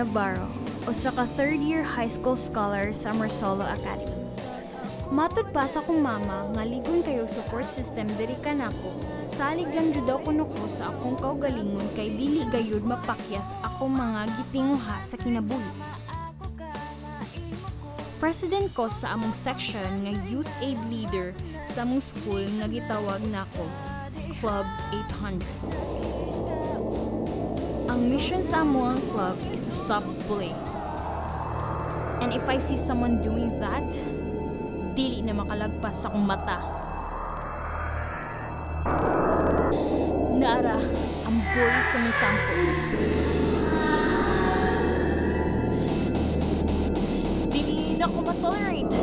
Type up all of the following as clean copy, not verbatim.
Navarro, usa ka third-year high school scholar sa Marsolo Academy. Matud pa sa akong mama nga ligon kayo support system diri kanako. Salig lang jud daw kuno ko sa akong kaugalingon kay dili gayud mapakyas akong mga gitinguha sa kinabuhi. President ko sa among section nga youth aid leader sa among school nga gitawag nako Club 800. Ang mission sa among club is to stop bullying. And if I see someone doing that, dili na makalagpas sa akong mata. Naara ang bully sa may campus. Dili na ako matolerate.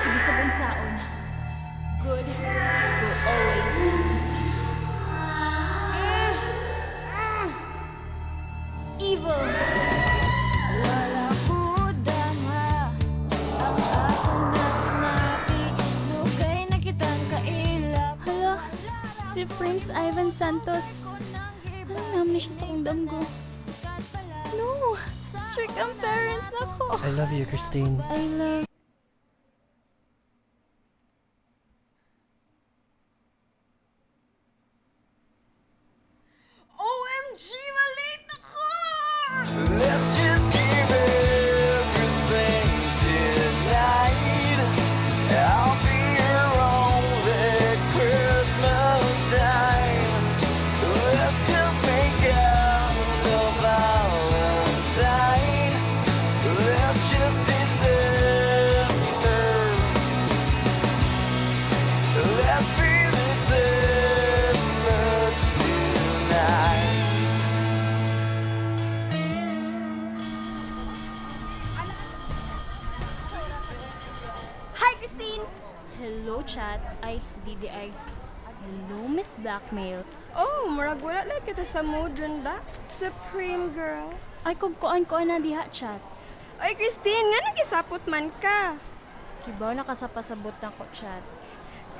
Hindi sa bansaon. Good will always beat evil. Wala ko dama ang akong nasinapi, dugay na kitang kailap. Hala, si Prince Ivan Santos. Anong naman siya sa akong damgo? No, strict ang parents na ko. I love you, Christine. I love... OMG, malate ako! Let's just give everything tonight. I'll be here on that Christmas time. Let's just make out the Valentine. Let's just December. Let's be December tonight. Hi, Christine! Hello, chat. Ay, DDI. Hello, Miss Blackmail. Oh, murag wala lang kita sa mood ron da. Supreme girl. Ay, kuan na diha, chat. Oy, Christine, nga nagisapot man ka. Kibaw nakasapasabot na ko, chat.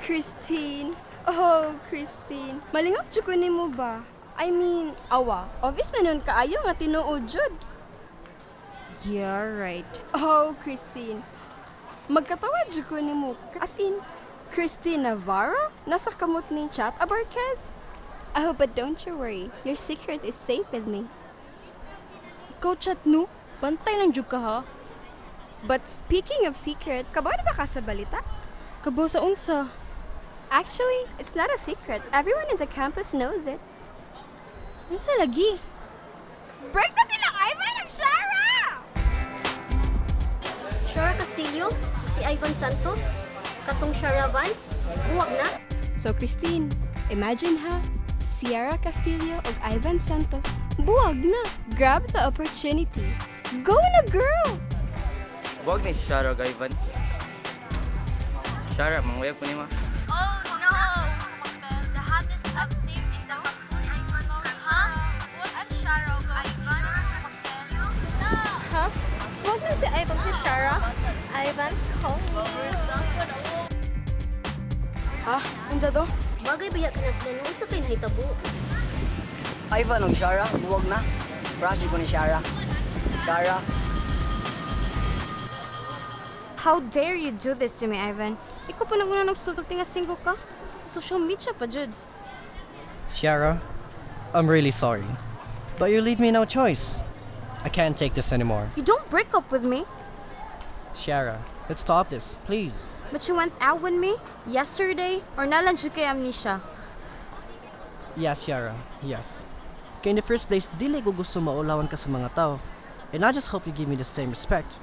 Christine. Oh, Christine. Malingap jud ko nimo ba? I mean, awa. Obvious na nun kaayo nga tinuod jud. You're right. Oh, Christine. Magkatawa jud ko nimo. As in, Christine Navarro? Nasa kamot ni Chat Abarquez? Oh, but don't you worry. Your secret is safe with me. Ikaw, chat, no? Bantay ng jug ka, ha? But speaking of secret, kabaw na ba ka sa balita? Kabaw sa unsa. Actually, it's not a secret. Everyone in the campus knows it. Unsa lagi? Break na silang Ivan ng Shara! Shara Castillo, si Ivan Santos, katong Sharavan, buwag na. So, Christine, imagine ha, Sierra Castillo ug Ivan Santos, buwag na. Grab the opportunity. Go na, girl! Huwag ni Shara, Ivan. Shara, manguyag ko ni ma. Oh no! The hottest of team is the Ivan. Huh? What at Shara ug Ivan? Ha? Huwag na si Ivan si Shara. Ivan, call me. Ha? Unsa to? Bagay biya ka na sila noon sa kayo nahitabo. Ivan og Shara, buwag na. Crush ko ni Shara. Shara. How dare you do this to me, Ivan? Ikaw pa nang una nagsulti nga single ka? Sa social media pa, Jud. Ciara, I'm really sorry. But you leave me no choice. I can't take this anymore. You don't break up with me, Ciara, let's stop this, please. but you went out with me yesterday or nalang jud kay amnesia. Yes, Ciara, yes. Kaya in the first place, dili ko gusto maulawan ka sa mga tao. And I just hope you give me the same respect.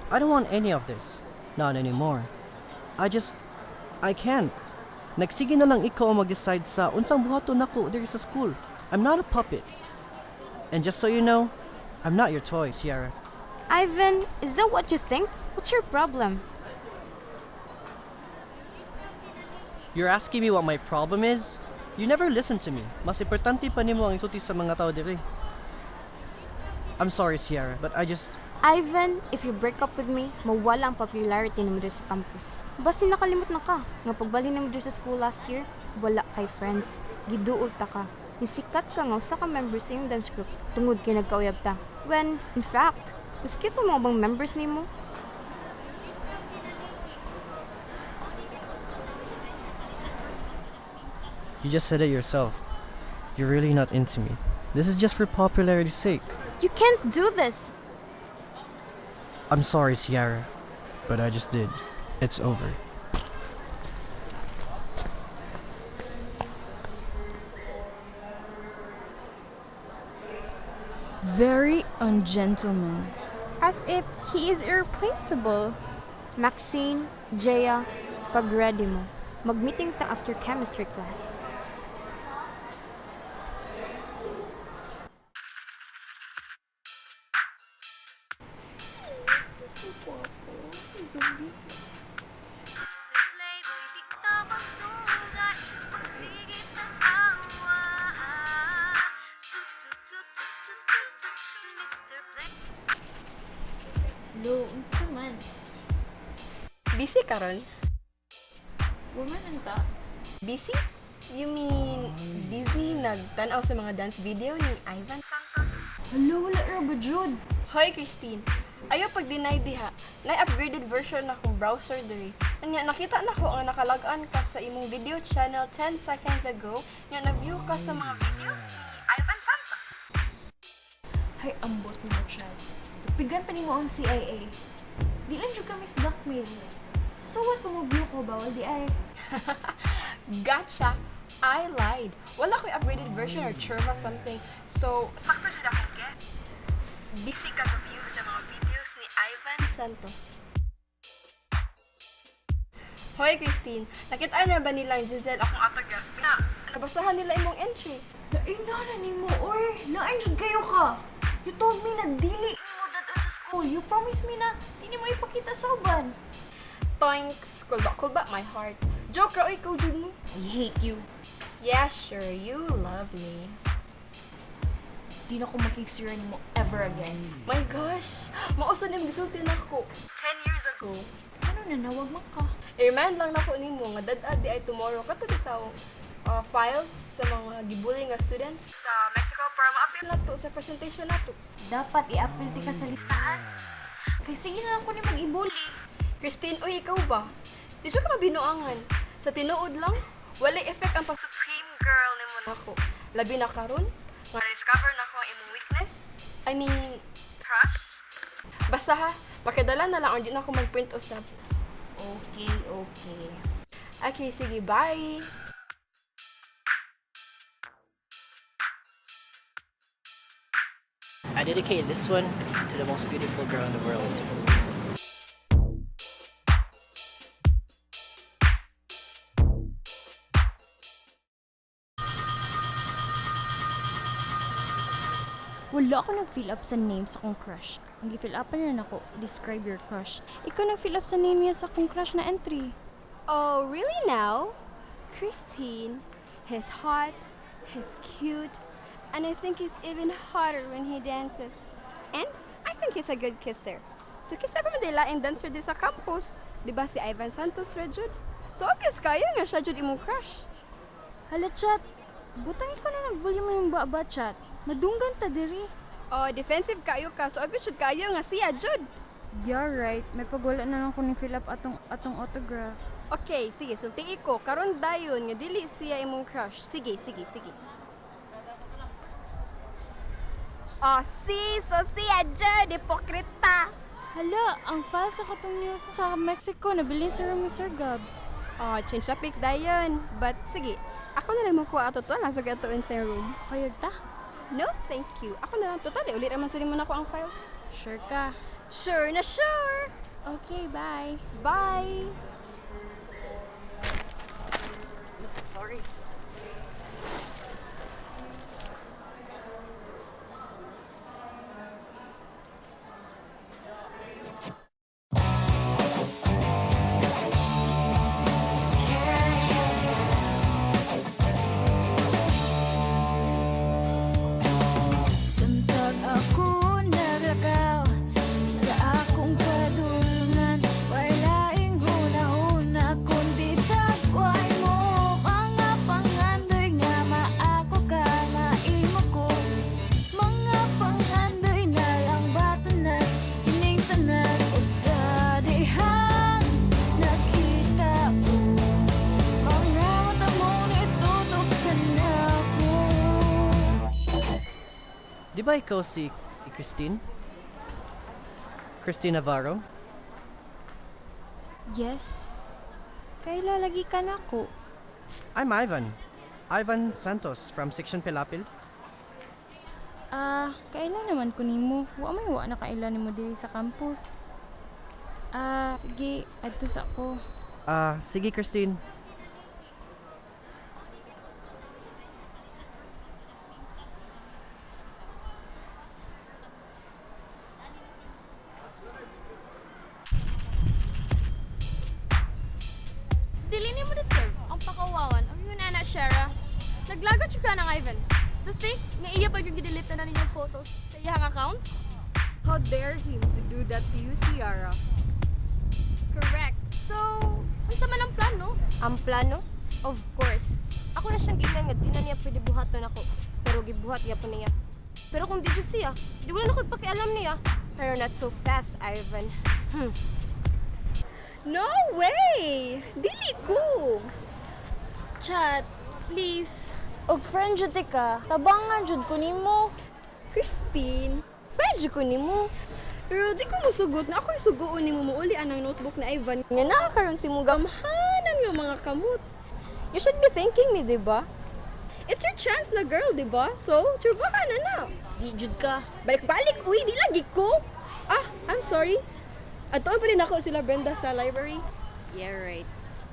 I don't want any of this. Not anymore. I can't. Nagsige na lang ikaw ang mag-decide sa unsang buhaton nako diri sa school. I'm not a puppet. And just so you know, I'm not your toy, Ciara. Ivan, is that what you think? What's your problem? You're asking me what my problem is? You never listen to me. Mas importante pa nimo ang ituti sa mga tao diri. I'm sorry, Ciara, but I just... Ivan, if you break up with me, mawala ang popularity mo dito sa campus. Basi nakalimot na ka. Nga pagbali na mo dyan sa school last year, wala kay friends. Giduol ta ka. Nisikat ka nga usa ka members sa iyong dance group tungod kay nagkauyab ta. When, in fact, miskit pa mga bang members ni mo? You just said it yourself. You're really not into me. This is just for popularity's sake. You can't do this! I'm sorry, Ciara, but I just did. It's over. Very ungentleman. As if he is irreplaceable. Maxine, Jaya, pag ready mo, mag-meeting ta after chemistry class. Mr. Playboy, di ka magduda, ipagsigit ang awa. Mr. Playboy. Hello, unsa man? Busy karon? Woman anta. Busy? You mean busy nagtanaw sa mga dance video ni Ivan Santos? Hello, wala ra ba, Jud? Hoy, Christine. Ayaw pag-deny diha. Na-upgraded version na akong browser diri. Anya, nakita na ko ang nakalagaan ka sa imong video channel 10 seconds ago nga nag-view ka sa mga videos ni Ivan Santos. Hay, ambot mo, Chad. Pigan pa ni mo ang CIA. Di lang jud kami sa blackmail. So what kung mo-view ko bawal di ay? Gotcha! I lied. Wala ko'y upgraded version or churva something. So, sakto dyan akong guess. Busy ka view sa mga videos ni Ivan Santos. Hoy, Christine. Nakita na ba nilang Giselle akong autograph? Na, nabasahan nila imong entry. Nainana ni mo, or na-enjoy kayo ka. You told me na dili mo dadaan sa school. You promised me na di mo ipakita sa uban. Toinks, cool ba my heart. Joke ra, oy, ikaw jud mo. I hate you. Yeah, sure, you love me. Di na ko makikisira ni mo ever again. My gosh, mausan yung gisulti na ako 10 years ago. Ano na, nawag mo ka. I-remind lang nako nimo nga dad di ay tomorrow kato bitaw files sa mga gibuling nga students sa Mexico para ma-appeal nato sa presentation nato. Dapat i-appeal ti ka sa listahan. Kay sige na lang ko ni mag-ibuli. Christine, uy, ikaw ba? Di siya ka mabinuangan. Sa tinuod lang, wala effect ang pa-supreme girl ni mo nako. Labi na karon, nga discover na ko ang imong weakness. I mean, crush. Basta ha, pakidala na lang or di na ako mag-print usab. Okay, okay. Okay, sige, bye! I dedicate this one to the most beautiful girl in the world. Wala ako nag-fill up sa name sa akong crush. Ang gi-fill up na ako, describe your crush. Ikaw nag-fill up sa name niya sa akong crush na entry. Oh, really now? Christine, he's hot, he's cute, and I think he's even hotter when he dances. And I think he's a good kisser. So kisa pa madila ang dancer di sa campus. Di ba si Ivan Santos Rajud? So obvious kayo nga siya jud imong crush. Hala, chat. Butang ikaw na nag-volume yung ba chat. Madunggan ta diri. Oh, defensive kayo ka. So obvious jud kayo nga siya jud. You're right. May pagwala na lang ko ni fill up atong autograph. Okay, sige, sulti ko. Karon dayon nga dili siya imong crush. Sige. Oh, so siya jud, hipokrita. Hala, ang fast sa katong news sa Mexico. Nabilin sa room ni Sir Gabs. Oh, change topic dayon. But sige, ako na lang makuha ato to lang sa gato in sa room. Kayag ta? No, thank you. Ako na lang totally ulit naman sa mo na ako ang files. Sure ka. Sure na sure. Okay, bye. Bye. Sorry. Samtag ako naglakaw sa akong kadulungan, walaing hunahuna Di ba ikaw si Christine? Christine Navarro? Yes. Kaila lagi ka na ko. I'm Ivan. Ivan Santos from Section Pilapil. Kaila naman ko nimo. Wa na kaila nimo diri sa campus. Sige, adto sa ko. Sige Christine. Dili ni mo deserve ang pakawawan. Ang yun na, Shara. Naglagot siya ka ng Ivan. To think, nga iya pa yung gidelete na ninyong photos sa iyang account? How dare him to do that to you, Ciara? Correct. So, ano man ang plano? Ang plano? Of course. Ako na siyang gilan nga di na niya pwede buhaton ako. Pero gibuhat niya po niya. Pero kung di jud siya, di wala na ko pakialam niya. Pero not so fast, Ivan. No way! Dili ko! Chat, please. Og friend jud ka. Tabangan jud ko nimo. Christine, friend ko ni mo. Pero di ko musugot na ako'y sugoon ni mo mauli ang notebook na Ivan. Nga nakakaroon si mo gamhanan nga mga kamot. You should be thanking me, di ba? It's your chance na girl, di ba? So, tsuba ka na na. Di jud ka. Balik-balik, uy, di lagi ko. I'm sorry. At pa rin ako sila Brenda sa library. Yeah, right.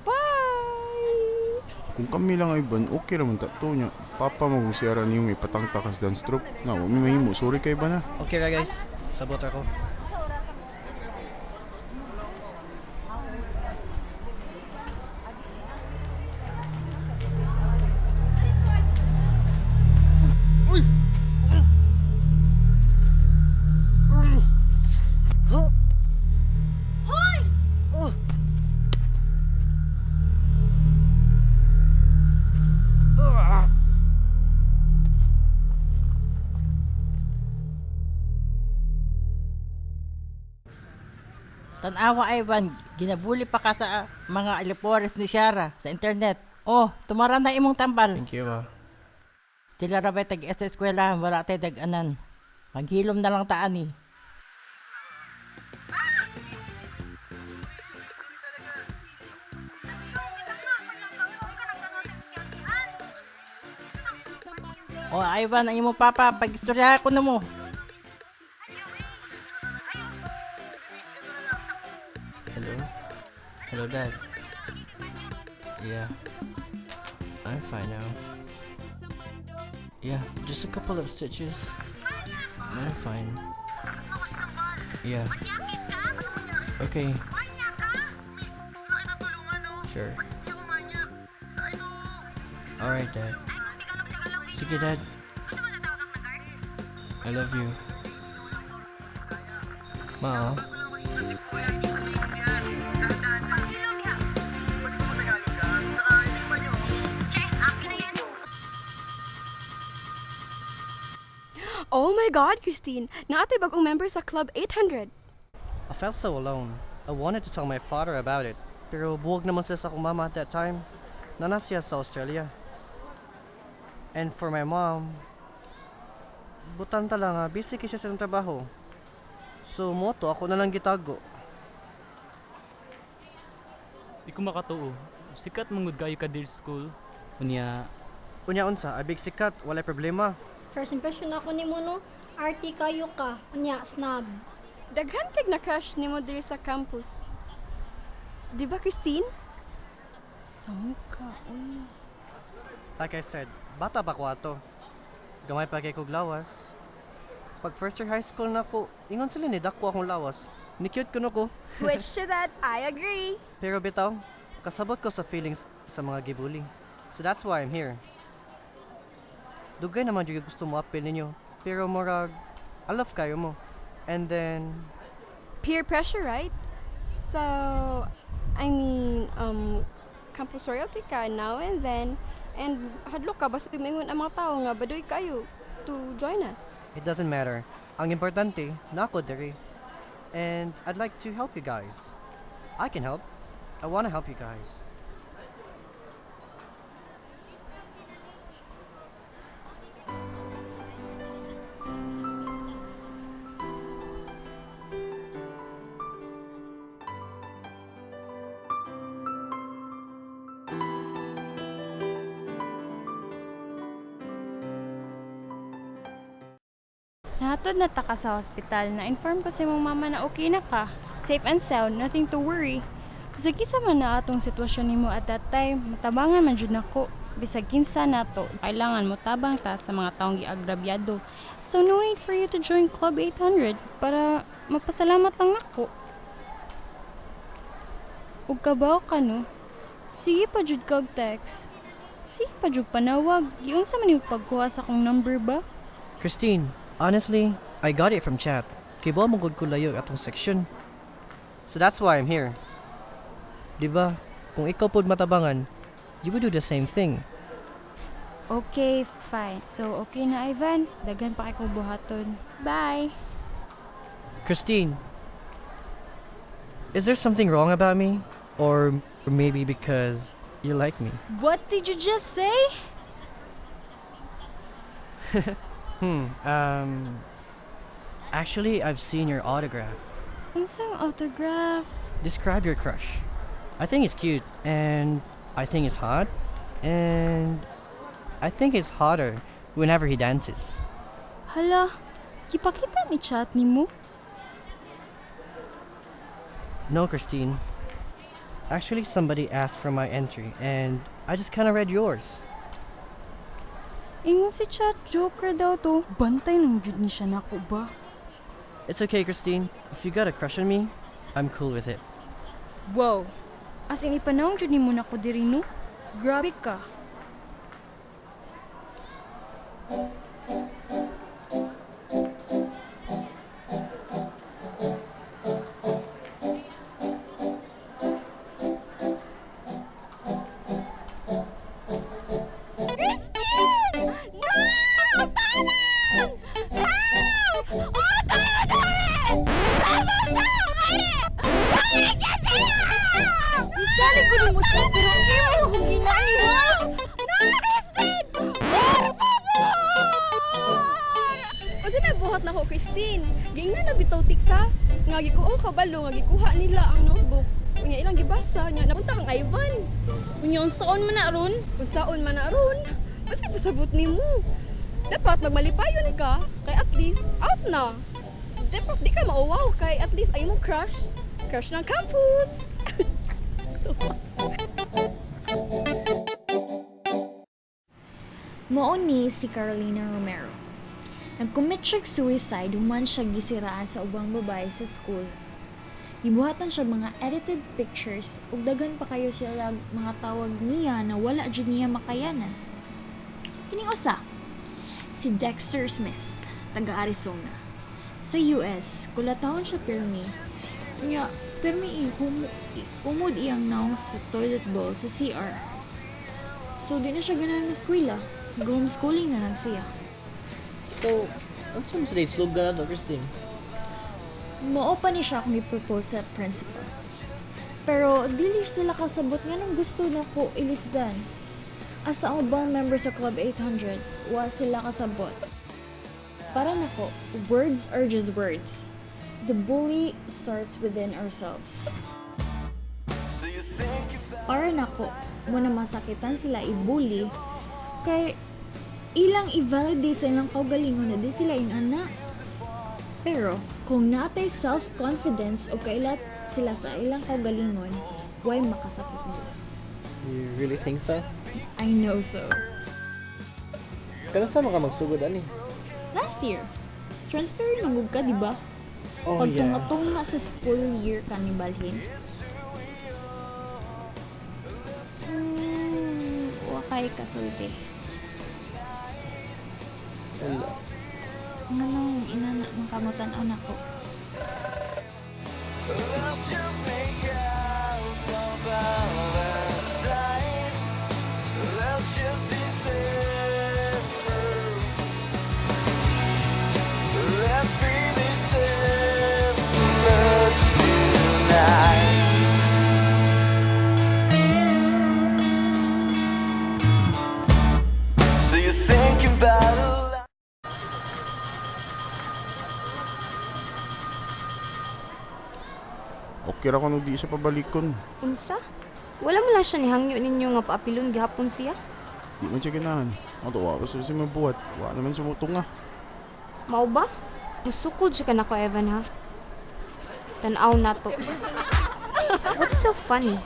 Bye! Kung kami lang Ivan, okay raman tato niya. Papa mo kung siya niyo may patangtakas dance troupe. Na, huwag may mahimo. Sorry kay Ivan ha. Okay ra guys. Sabot ako. Tanawa Ivan, ginabuli pa ka sa mga alipores ni Shara sa internet. Oh, tumara na imong tambal. Thank you, ma. Sila rabay tag sa eskwela, wala tayo dag-anan. Maghilom na lang taan eh. Oh, Ivan, ang imo papa, pag-istorya ko na mo. Hello? Hello, Dad. Yeah. I'm fine now. Yeah, just a couple of stitches. I'm fine. Yeah. Okay. Sure. Alright, Dad. Sige, Dad. I love you. Ma. Oh my God, Christine! Naatay bagong member sa Club 800. I felt so alone. I wanted to tell my father about it. Pero buwag naman siya sa akong mama at that time. Nana siya sa Australia. And for my mom, butan tala nga, busy siya sa trabaho. So moto, ako na lang gitago. Di ko makatuo. Sikat mangud kayo ka dir school. Unya, Unsa, abig sikat, walay problema. First impression ako ni mo no, arty kayo ka, unya snob. Daghan kag na-crush ni mo diri sa campus. Di ba, Christine? Sangka, uy. Like I said, bata pa ko ato. Gamay pa kay kog lawas. Pag first year high school na ko, ingon sila ni dako akong lawas. Ni-cute ko no ko. Which to that, I agree. Pero bitaw, kasabot ko sa feelings sa mga gibuli. So that's why I'm here. Dugay naman yung gusto mo appeal ninyo. Pero morag, I love kayo mo. And then, Peer pressure, right? So, I mean, campus royalty ka now and then. And hadlo ka, basta mingon ang mga tao nga, baduy kayo to join us. it doesn't matter. Ang importante, nako diri. And I'd like to help you guys. I can help. I wanna help you guys. Nahatod na ta ka sa hospital, na-inform ko sa imong mama na okay na ka. Safe and sound, nothing to worry. Bisag kinsa man na atong sitwasyon nimo at that time, matabangan man jud nako. Bisag kinsa nato, kailangan mo tabang ta sa mga taong giagrabyado. So no need for you to join Club 800 para magpasalamat lang nako. Ug kabaw ka no? Sige pa jud kag text. Sige pa jud panawag. Giunsa man imong pagkuha sa akong number ba? Christine, honestly, I got it from chat. Kay ba mo gud ko layo atong section. So that's why I'm here. Diba, kung ikaw pud matabangan, you would do the same thing. Okay, fine. So okay na Ivan, daghan pa kay ko buhaton. Bye. Christine, is there something wrong about me? Or maybe because you like me? What did you just say? Actually, I've seen your autograph. Unsang autograph? Describe your crush. I think it's cute, and I think it's hot, and I think it's hotter whenever he dances. Hala, kipakita ni chat nimo? No, Christine. Actually, somebody asked for my entry, and I just kind of read yours. Ingon si chat, joker daw to. Bantay lang jud ni siya nako ba? It's okay, Christine. If you got a crush on me, I'm cool with it. Wow. As in ipanawang jud nimo nako diri no? Grabe ka. Isali ko ni mo siya, pero hindi mo akong ginaiwa! No, Christine! Por favor! Kasi nabuhat na ko, Christine. Gingnan na bitaw tika. Nga gikuha kabalo, nga gikuha nila ang notebook. Unya ilang gibasa, nya napunta kang Ivan. Unya unsaon man na aron? Unsaon man na aron? Basta pasabot nimo. Dapat magmalipayon ka, kay at least out na. Dapat di ka mauwaw, kay at least ay mo crush. Crush ng campus. Mao ni si Carolina Romero. Nag-commit siya suicide human siya gisiraan sa ubang babae sa school. Gibuhatan siya mga edited pictures ug daghan pa kayo sila mga tawag niya na wala jud niya makayanan. Kining usa, si Dexter Smith, taga Arizona. Sa US, kulatahon siya pirmi. Nya, pirmi humod iyang naong sa toilet bowl sa CR. So, di na siya ganahan na eskwela. Homeschooling na lang siya. So, ano sa mga slogan na to, Christine? Mao pa ni siya kung i-propose sa principal. Pero, dili sila kasabot nga nang gusto na ko ilisdan. Hasta ang ubang member sa Club 800, wa sila kasabot. Para nako, words are just words. The bully starts within ourselves. Para nako, muna masakitan sila i-bully, kay ilang i-validate sa ilang kaugalingon na di sila inana. Pero, kung natay self-confidence o kailat sila sa ilang kaugalingon, why makasakit nila? You really think so? I know so. Kano saan ka magsugod, ani? Last year, transfer nangug ka, di ba? Oh, Pag yeah. tungatong na sa school year ka ni balhin. Wakay kasulti. Wala. Anong inana ng kamutan anak ko? Let's just make out on Valentine. Let's just December. Let's be December tonight. So you're thinking about a lot. Okay ra ko no di siya pabalikon. Unsa? Wala mo lang siya nihangyo ninyo nga paapilon gihapon siya? Di man siya ganahan. Ato wa pa siya mabuhat. Wa naman siya mo tunga. Mao ba? Musukod siya ka na ko, Evan, ha? Tanaw na to. What's so funny?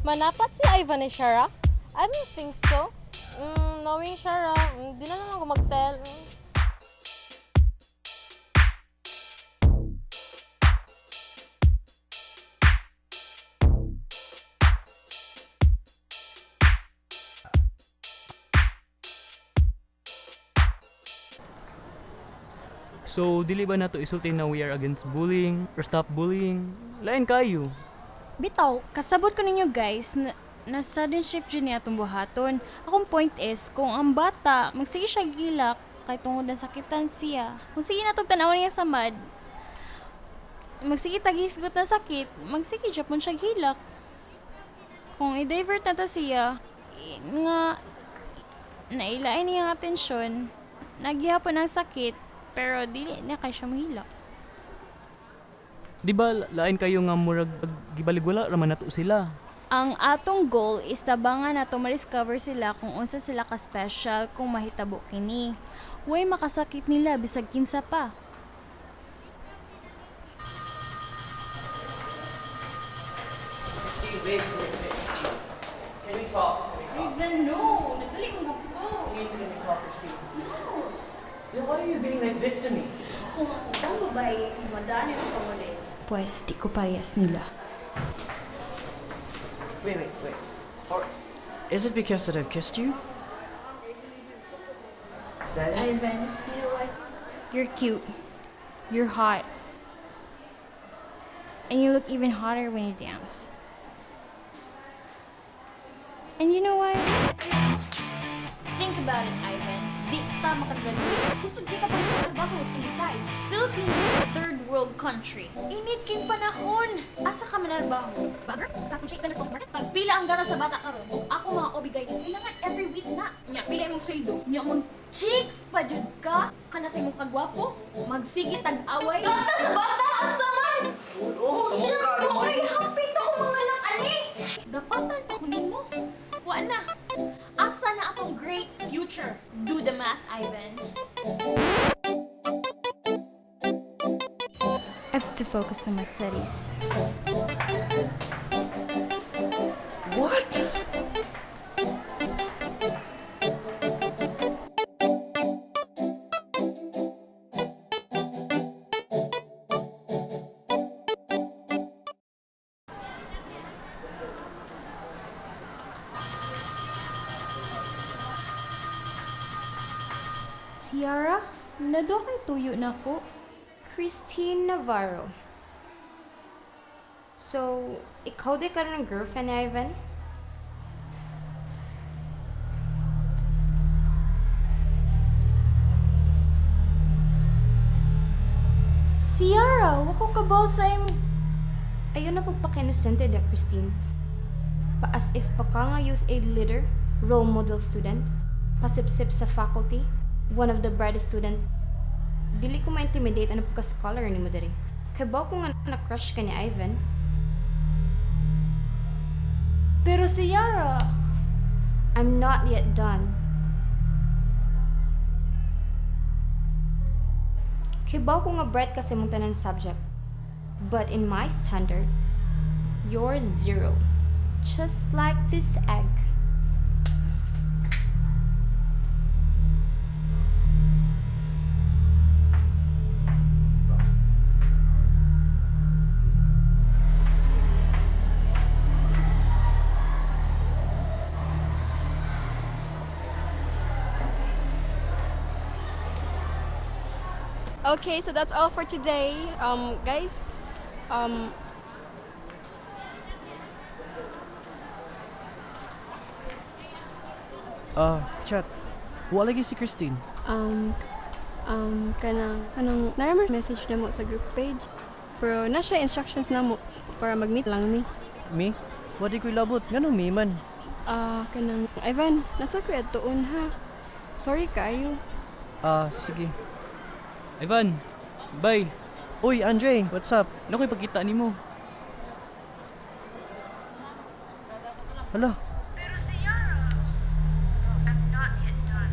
Manapat si Ivan ni Shara? I don't think so. Knowing Shara, di na naman ako mag-tell. So, dili ba nato isulti na we are against bullying or stop bullying? Lain kayo. Bitaw, kasabot ko ninyo guys na suddenship dyan niya itong buhaton. Akong point is, kung ang bata, magsige siya gilak, kay tungod na sakitan siya. Kung sige na itong tanawan niya sa mad, magsige tagisgot na sakit, magsige siya pun siya gilak. Kung i-divert na to siya, nga, nailain niya ang atensyon, nagyapon ang sakit, pero dili na kay siya mahilak. Di ba lain kayo nga murag gibaligwala raman nato sila? Ang atong goal is tabangan nato ma-discover sila kung unsa sila ka-special kung mahitabo kini. Way makasakit nila bisag kinsa pa. Can we talk? Even no, nadali mo ko. Please, can we talk, Christine? Then why are you being like this to me? Kung ang babae, madani ko ulit. Pues, di ko parehas nila. Wait. Or is it because that I've kissed you? Is that it? Ivan, you know what? You're cute. You're hot. And you look even hotter when you dance. And you know what? Think about it, Ivan. Di ta makagraduate. Isod kita pa ng trabaho. And besides, Philippines is a third world country. Init king panahon. Asa ka manarbaho? Bagger? Kasong shake ka na market. Pagpila ang gara sa bata karon. Ako mga obigay. Kailangan every week na. Nya, pila imong sweldo. Nya, mong chicks pa jud ka. Kana sa imong kagwapo. Magsige tag-away. Tatas bata! Asa man! Ay, hapit ako mga anak ani! Dapatan ako nimo. Wa na. Asa na atong great future? Do the math, Ivan. I have to focus on my studies. What? Ciara, nado kay tuyo na ko. Christine Navarro. So, ikaw di ka rin ng girlfriend ni Ivan? Ciara, wako ka ba sa Ayun na pagpakinosente da, Christine. Pa as if pa ka nga youth aid leader, role model student, pasipsip sa faculty, one of the brightest student. Dili ko ma-intimidate ano pagka-scholar ni mo diri. Kaya ba ko nga na-crush ka ni Ivan? Pero Ciara, I'm not yet done. Kaya ba ko nga bright kasi mong tanan subject. But in my standard, you're 0. Just like this egg. Okay, so that's all for today. Guys, Chat. Wala lagi si Christine. kanang naramar message na mo sa group page. Pero na siya instructions na mo para mag-meet lang mi. Me? Wadi ko'y labot. Ngano me man? Kanang, Ivan, nasa ko tuon ha. Sorry kayo. Sige. Ivan, bye. Uy, Andre, what's up? Ano ko'y pagkita ni mo? Hala, Pero Ciara, I'm not yet done.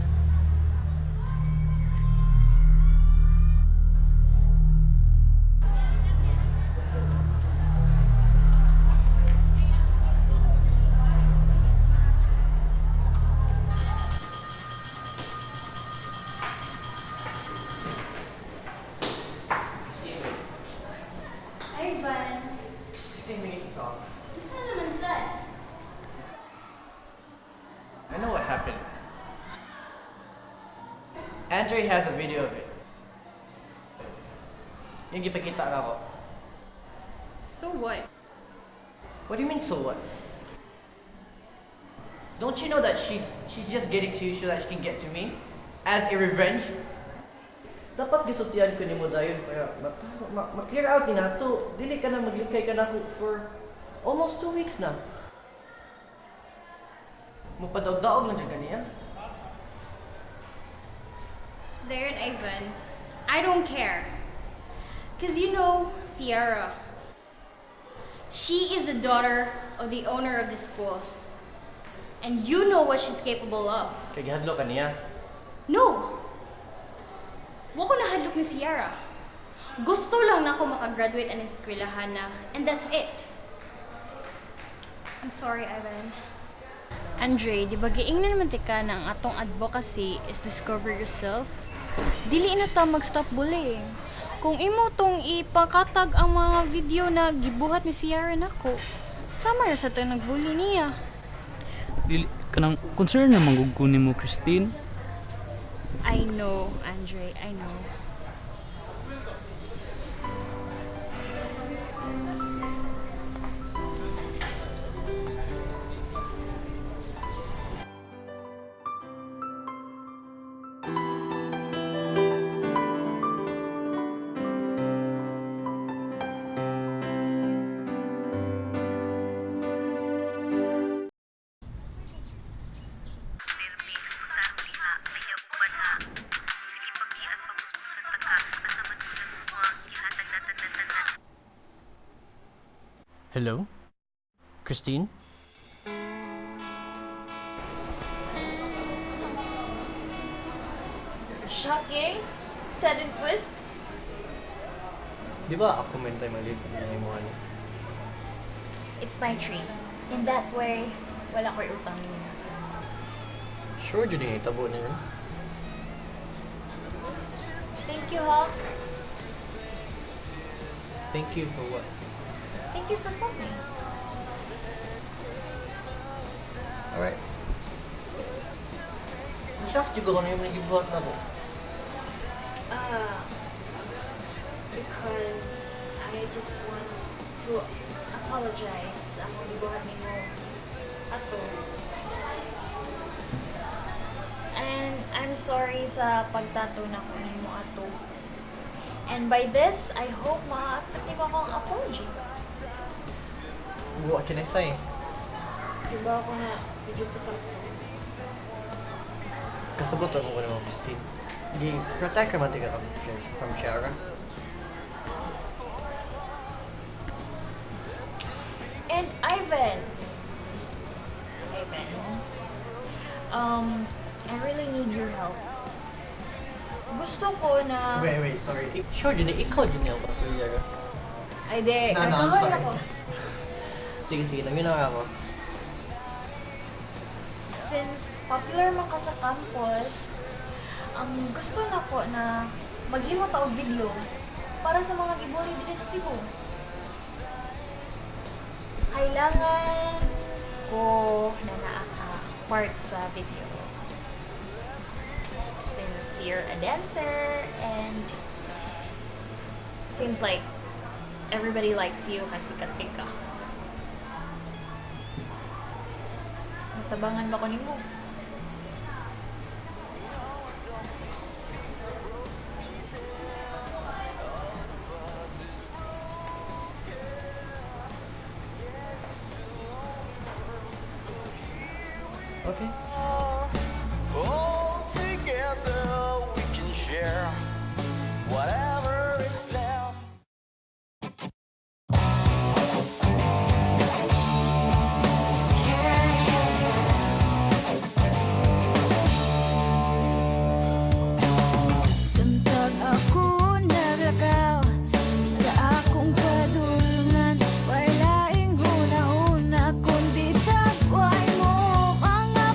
Andre has a video of it. Yung gipakita na ako. So what? What do you mean, so what? Don't you know that she's just getting to you so that she can get to me? As a revenge? Dapat gisultihan ko nimo dayon kaya ma-clear out ni nato. Dili ka na maglikay ka na ako for almost 2 weeks na. Mupadaog-daog lang dyan kaniya. Darren, Ivan, I don't care. Because you know, Sierra, she is the daughter of the owner of the school. And you know what she's capable of. Kaya gihadlo ka niya. No! Wa ko nahadlok ni Sierra. Gusto lang na ako makagraduate ang eskwelahan na, and that's it. I'm sorry, Ivan. Andre, di ba giing na naman tika na ang atong advocacy is discover yourself? Dili na ta mag-stop bullying. Kung imo tong ipakatag ang mga video na gibuhat ni Sierra nako, sama na sa tang nagbully niya. Dili kanang concern na manggugkunin mo, Christine. I know, Andre, I know. Hello? Christine? Shocking? Sudden twist? Di ba ako may time malit ng imo ano? It's my treat. In that way, wala ko'y utang niya. Sure, dyan yung itabo na yun. Thank you, Hawk. Thank you for what? Thank you for coming. Alright. Nashock juga ko na yung nagibuhat na mo. Because I just want to apologize sa akong gibuhat ni mo ato. And I'm sorry sa pagtato na ko ni mo ato. And by this, I hope ma-accept ko akong apology. What can I say? Diba ako na video to sa Kasabutan mo ko naman, Christine. Di protect ka man tika from Shara. And Ivan, I really need your help. Gusto ko na... Wait, sorry. Sure, dyan ikaw dyan yung basta Shara. Ay, di. No, I'm Nagkahol sorry. ako. Sige, naminaw ako. Since popular man ka sa campus, gusto na ko na maghimo ta og video para sa mga gibuli dito sa Cebu. Kailangan ko na naa ka part sa video. Since you're a dancer and seems like everybody likes you kasi sikat ka. Tabangan ba ko nimo? Okay. All together we can share whatever is left. Samtag ako naglakaw sa akong kadulungan, walaing hunahuna kundi tagway mo mga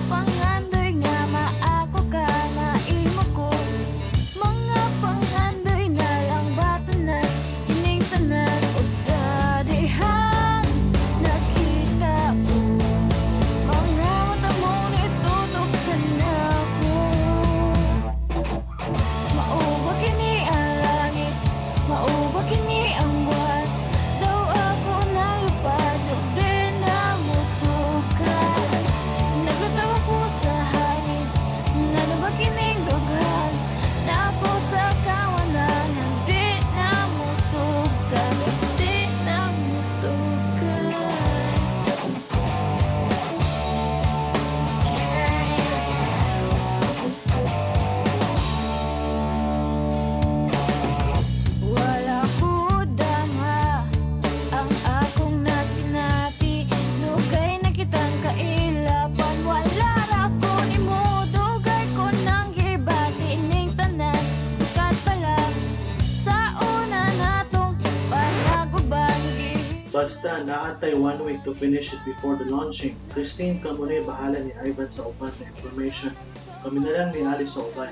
naantay 1 week to finish it before the launching. Christine, kamo na bahala ni Ivan sa uban na information. Kami na lang ni Alice sa uban.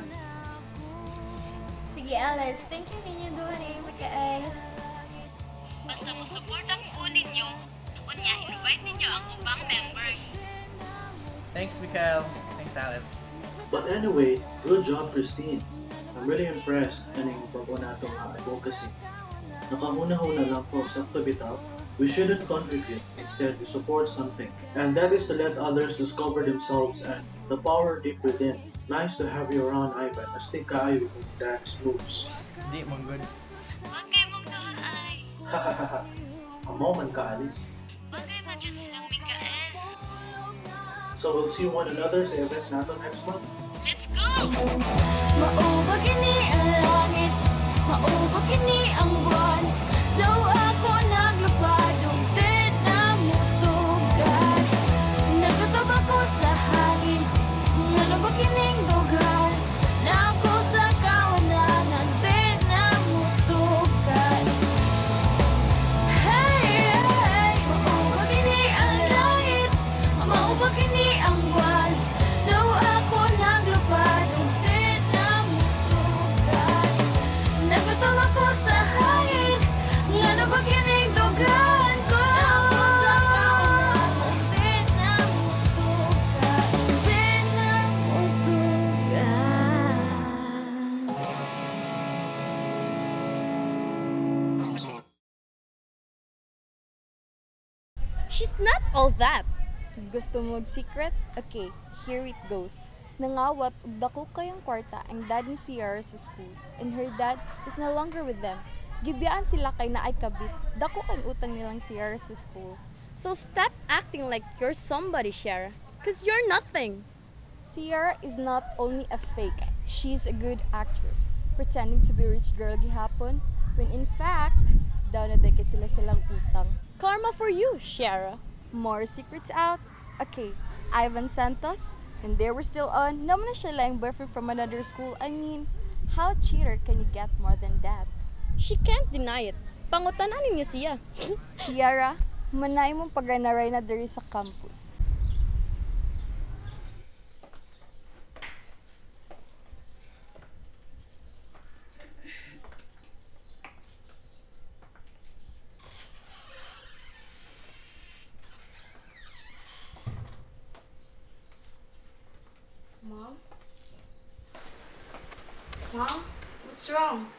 Sige, Alice. Thank you ninyo doon Mikael. Basta mo support ang unin nyo, unya invite ninyo ang ubang members. Thanks, Mikael. Thanks, Alice. But anyway, good job, Christine. I'm really impressed kaning bago natong advocacy. Nakahuna-huna lang ko sa bitaw. We shouldn't contribute, instead we support something. And that is to let others discover themselves and the power deep within. Nice to have you around, Ivan. Astig kaayo kung dance moves. Di mo good. Bagay mong doon ay. Hahaha. Amo man ka, Alice. Bagay man dyan silang Mikael. So we'll see one another sa event nato next month. Let's go! Maubag ini ang langit, maubag ini ang buwan. Daw ako naglapad, ugtid na mutugan. Nagtatog ako sa hangin, nalubag ining dugan. Na ako sa kawanan, ugtid na mutugan. Hey, hey, maubag ini ang langit, maubag ini ang buwan. Daw ako naglapad, ugtid na mutugan. Nagtatog ako sa hangin, nalubag ining dugan ko. Ugtid na mutugan, ugtid na mutugan. She's not all that. Gusto mo secret? Okay, here it goes. Nangawat ug dako kayong kwarta ang dad ni Sierra sa school and her dad is no longer with them. Gibiyaan sila kay naay kabit. Dako kay utang nilang Sierra sa school. So stop acting like you're somebody, Shara. Cause you're nothing. Sierra is not only a fake, she's a good actress, pretending to be rich girl gihapon when in fact, daw na day sila silang utang. Karma for you, Shara. More secrets out? Okay, Ivan Santos, when they were still on, naman na siya lang boyfriend from another school. I mean, how cheater can you get more than that? She can't deny it. Pangutanan niyo siya. Sierra, manay mong pagranaray na diri sa campus. Mom? Mom? What's wrong?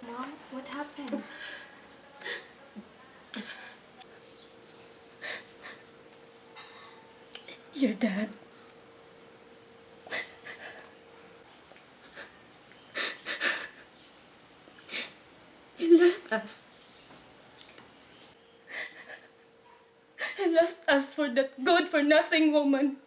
Mom, what happened? Your dad. He left us. He left us for that good-for-nothing woman.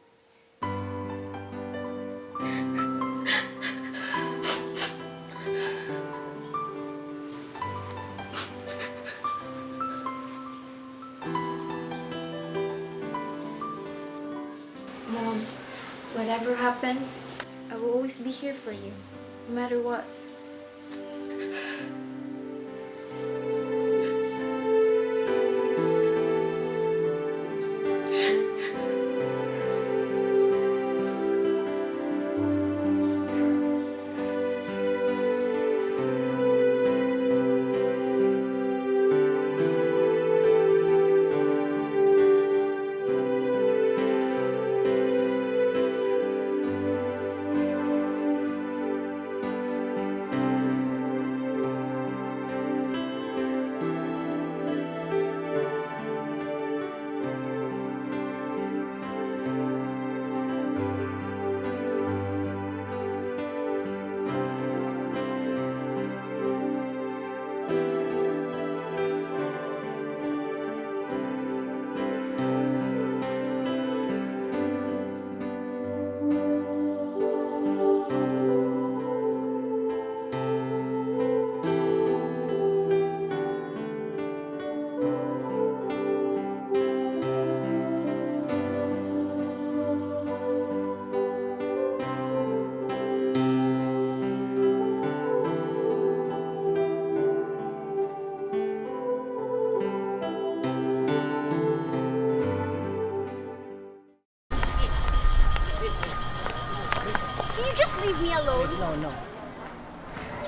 Mom, whatever happens, I will always be here for you, no matter what. leave me alone? No.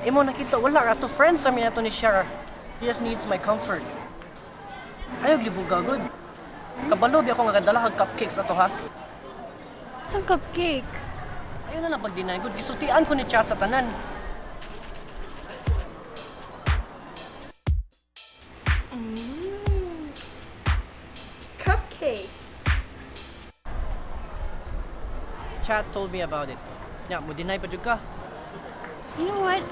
Imo nakita wala ra to friends sa ato ni Shara. He just needs my comfort. Ayaw libuga good. Kabalo biya ko nga kadala kag cupcakes ato ha. Isang cupcake. Ayaw na lang pag-deny good. Gisultian ko ni chat sa tanan. Cupcake. Chat told me about it. Nya, mo deny pa jud ka. You know what?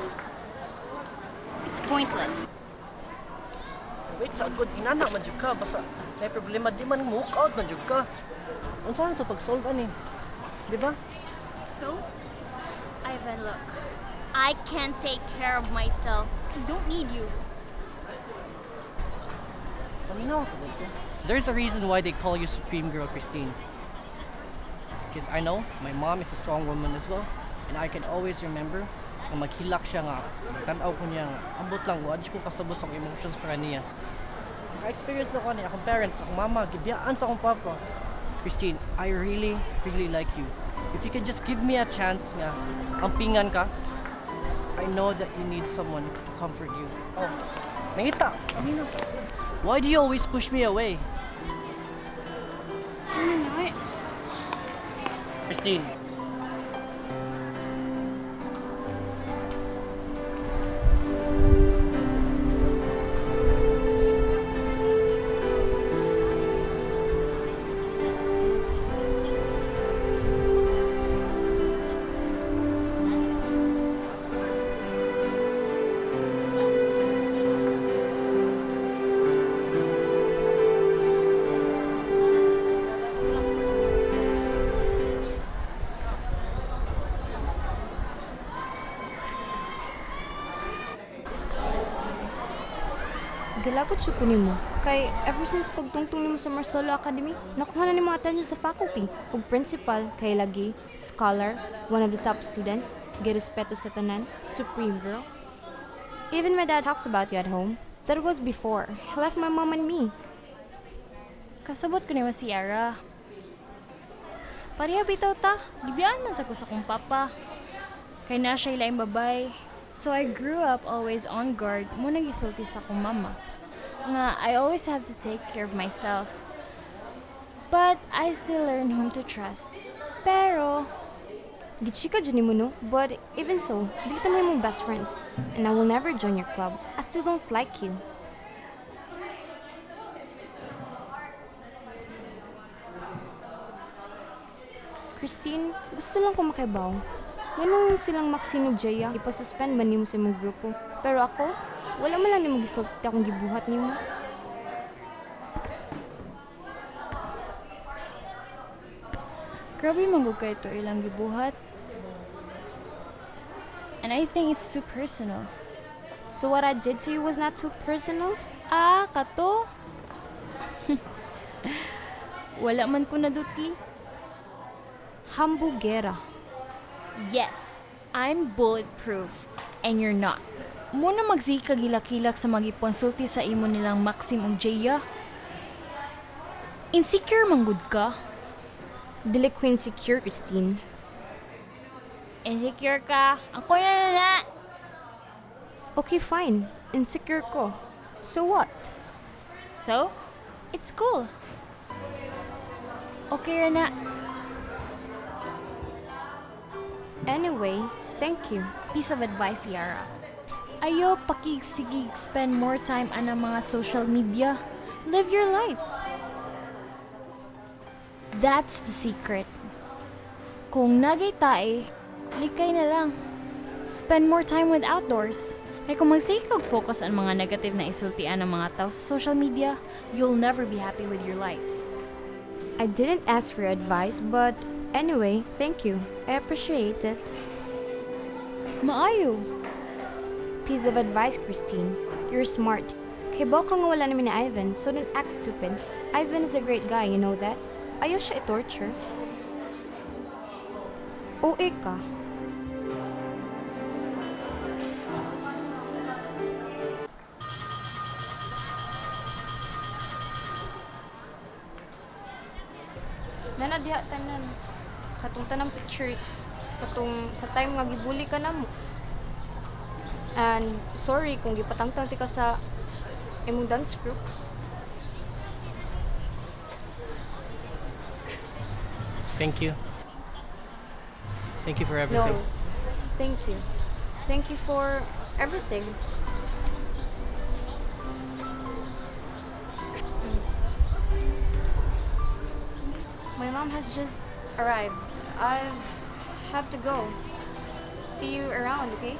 It's pointless. Wait, sa good inana man jud ka basta may problema di man walk out man jud ka. Unsa na to pag-solve ani? Di ba? So, Ivan, look. I can take care of myself. I don't need you. Paminaw sa dito. There's a reason why they call you Supreme Girl, Christine. Because I know my mom is a strong woman as well, and I can always remember na maghilak siya nga, tanaw ko niya nga, ambot lang, wad ko kasabot sa akong emotions para niya. Naka-experience ako niya, akong parents, akong mama, gibiyaan sa akong papa. Christine, I really, really like you. If you could just give me a chance nga, ampingan ka, I know that you need someone to comfort you. Oh, nangita, amina. Why do you always push me away? Christine. Galakot siya ko nimo. Kay ever since pagtungtong nimo sa Marsolo Academy, nakuha na nimo atensyon sa faculty. Ug principal, kay lagi, scholar, one of the top students, get respeto sa tanan, supreme girl. Even my dad talks about you at home. That was before. He left my mom and me. Kasabot ko naman si Yara. Pareha bitaw ta, gibiyaan man sa ko sa kong papa. Kay na siya ilaing babay. So I grew up always on guard mo nagisulti sa akong mama. Nga, I always have to take care of myself. But I still learn whom to trust. Pero, Gitchika dyan mo no, but even so, dili ta mo imong best friends. And I will never join your club. I still don't like you. Christine, gusto lang ko makibaw. Ganun silang Maxine ug Jaya, ipasuspend man nimo sa imong grupo. Pero ako, wala man lang nimo gisulti akong gibuhat nimo. grabe manggug kay to ilang gibuhat. And I think it's too personal. So what I did to you was not too personal? Ah, kato? Wala man ko nadutli. Hambugera. Yes, I'm bulletproof. And you're not. Muna magsika gilak-kilak sa magiponsulti sa imo nilang Maxim ug Jaya. Insecure manggud ka? Dili ko insecure, Christine. Insecure ka? Ako na. Okay, fine. Insecure ko. So what? So, it's cool. Okay na. Anyway, thank you. Piece of advice, Yara. Ayo pakigsigig spend more time ana mga social media. Live your life. That's the secret. Kung nagay tae, likay na lang. Spend more time with outdoors. Kaya kung magsikog focus on mga negative na isultian ng mga tao sa social media, you'll never be happy with your life. I didn't ask for advice, but anyway, thank you. I appreciate it. Maayo. Piece of advice, Christine. You're smart. Kay baka nga wala namin ni Ivan, so don't act stupid. Ivan is a great guy, you know that? Ayaw siya i-torture. OA ka. Nanadiha tanan. Katungta ng pictures. Katong sa time nga gibully ka namo. And sorry kung gipatangtang ti ka sa imong dance group. Thank you. Thank you for everything. No. Thank you. Thank you for everything. My mom has just arrived. I have to go. See you around, okay?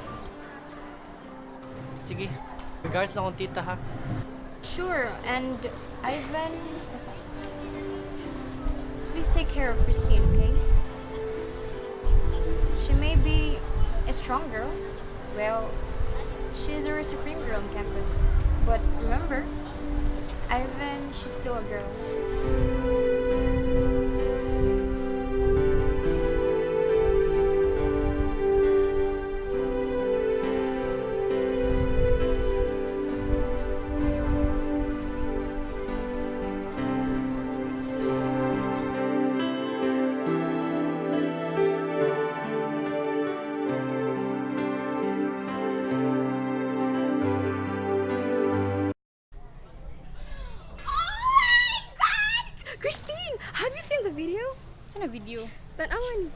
Sige. Regards na akong tita ha. Sure, and Ivan, please take care of Christine, okay? She may be a strong girl. Well, she is our supreme girl on campus. But remember, Ivan, she's still a girl. Christine, have you seen the video? Saan na video? Tanawan.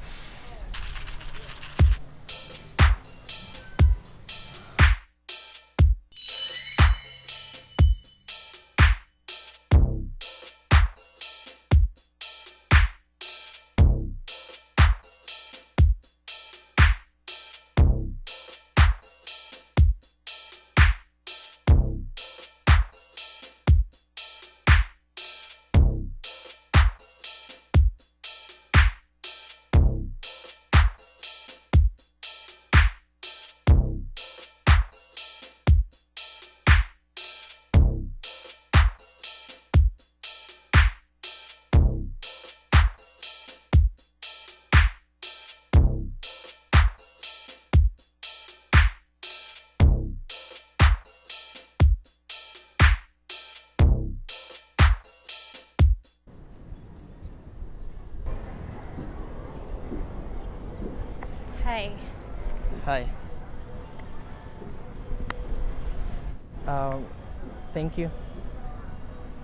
Hi. Hi. Thank you.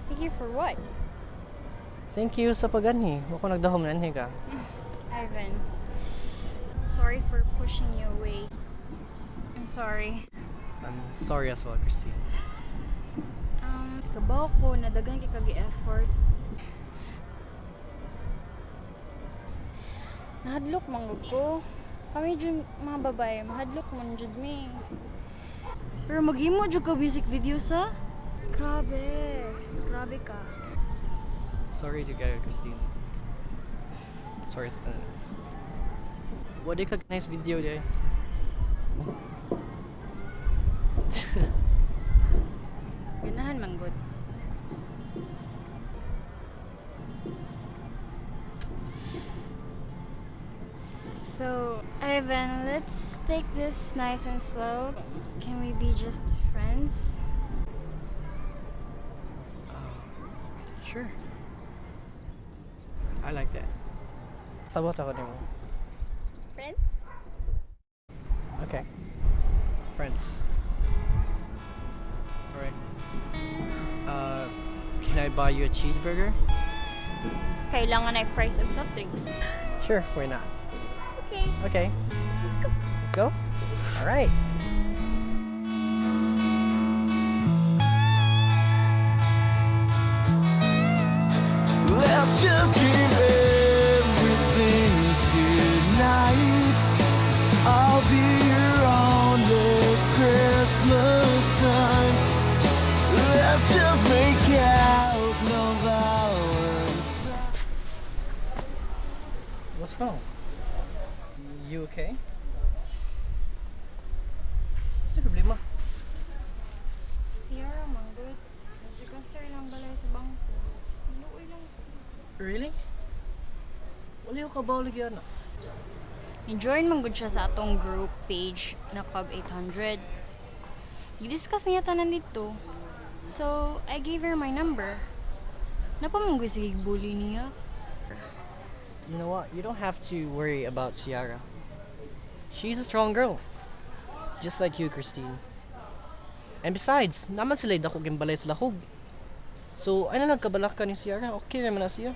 Thank you for what? Thank you sa pag-anhi. Ako nagdahom na ka. Ivan. Sorry for pushing you away. I'm sorry. I'm sorry as well, Christine. Kabaw ko, nadagan kay kagi effort. Nahadlok manggod ko. Kami dyan mga babae, mahadlok man dyan me. Pero maghimo dyan ka music video sa? Grabe. Grabe ka. Sorry to kayo, Christine. Sorry, Stan. Wadi ka nice video day. Ganahan manggod. So, Ivan, let's take this nice and slow. Can we be just friends? Sure. I like that. Sabot ako nimo. Friends? Okay. Friends. Alright. Can I buy you a cheeseburger? Kailangan ay fries and soft drinks. Sure, why not? Okay. Okay. Let's go. Let's go? Alright. Let's just give everything tonight. I'll be around at Christmas time. Let's just make out no Valentine. What's wrong? You okay? What's the problema? Sierra, manggod. Kasi concern lang balay sa bangko. Luoy lang. Really? Wala ko kabawlig yan. I-join manggod siya sa atong group page na Club 800. I-discuss niya tanan dito. So, I gave her my number. Napamanggoy sige bully niya. You know what? You don't have to worry about Ciara. She's a strong girl. Just like you, Christine. And besides, naman sila dako gimbalay sa lahog. So, ano nagkabalak ka ni Ciara? Okay naman na siya.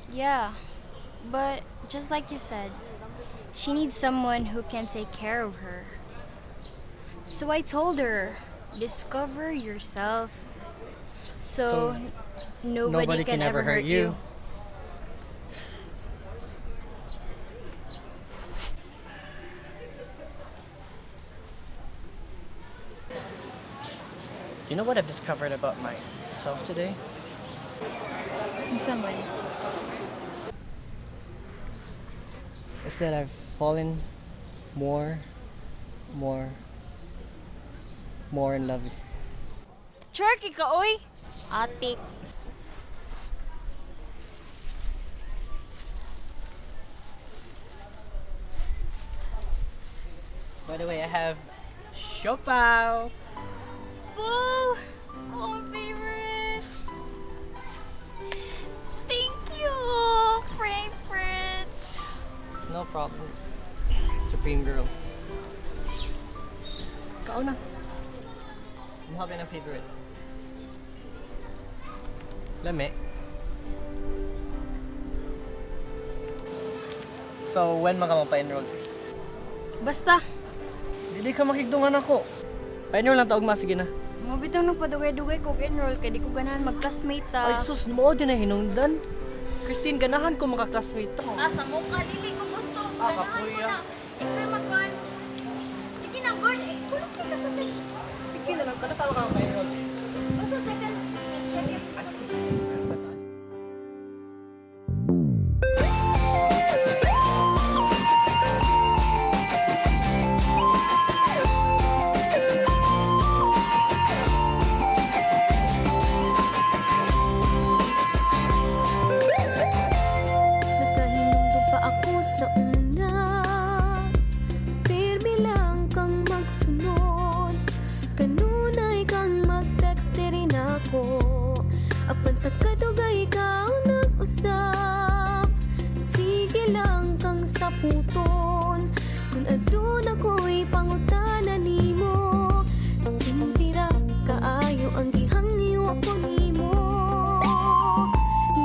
Yeah, but just like you said, she needs someone who can take care of her. So I told her, discover yourself so nobody can ever hurt you. You know what I've discovered about myself today? In some way. Is that I've fallen more in love with you. Cherky ka, oy! Atik. By the way, I have Siopao. Oh, my favorite. Thank you, favorite. No problem. Supreme girl. Ikaw na. Ano ka ng favorite? Lami. So, when man ka magpa-enroll? Basta, Dili ka makigdungan ako. Pa-enroll lang taog ma, sige na. mga bitang nagpadugay-dugay ko enroll kay di ko ganahan mag-classmate ta. Ay sus, mo din na hinungdan. Christine, ganahan ko maka-classmate to. Asa mo ka, dili ko gusto. Ganahan ko kapuya. na. Ikaw magkuhan. Sige na, girl. Eh, kulong kita sa tig. Sige na lang, kada tao ka pa-enroll. Basta second. Nagkahinumdum pa ako sa una, pirmi lang kang magsunod. Kanunay kang mag-text rin ako, apan sa kadugay ikaw nag-usap. Sige lang kang saputon, kung adun ako'y pangutana nimo. Sintira kaayo ang gihangyo ako nimo.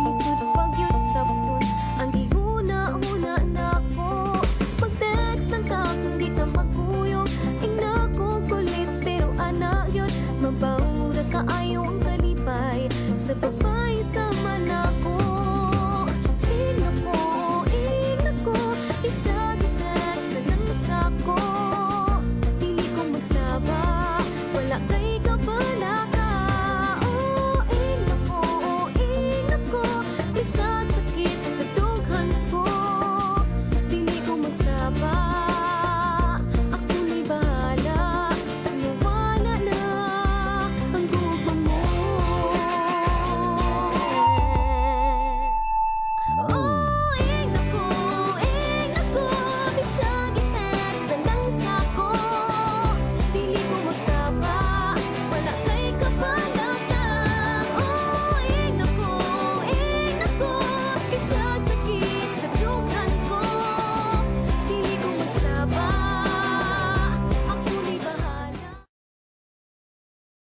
Lisod pagyud sabton ang gihuna-una nako. Mag-text lang ka kung di ka magkuyog. Ina ko kulit pero anak yun. Mabawra kaayo ang kalipay sa babay sa manako. Inako, isa text na lang sako. Dili ko magsaba, wala kay kabalaka. Oh, inako, isa